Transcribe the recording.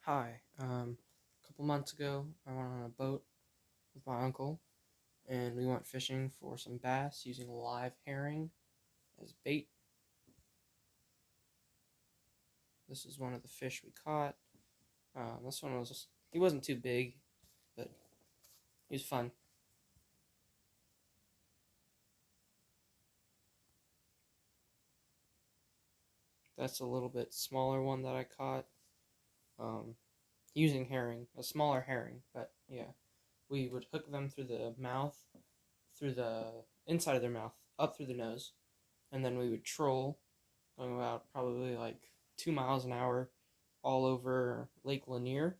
Hi. A couple months ago, I went on a boat with my uncle, and we went fishing for some bass using live herring as bait. This is one of the fish we caught. This one he wasn't too big, but he was fun. That's a little bit smaller one that I caught, um, using herring, a smaller herring, but yeah. We would hook them through the mouth, through the inside of their mouth, up through the nose, and then we would troll going about probably like 2 miles an hour all over Lake Lanier,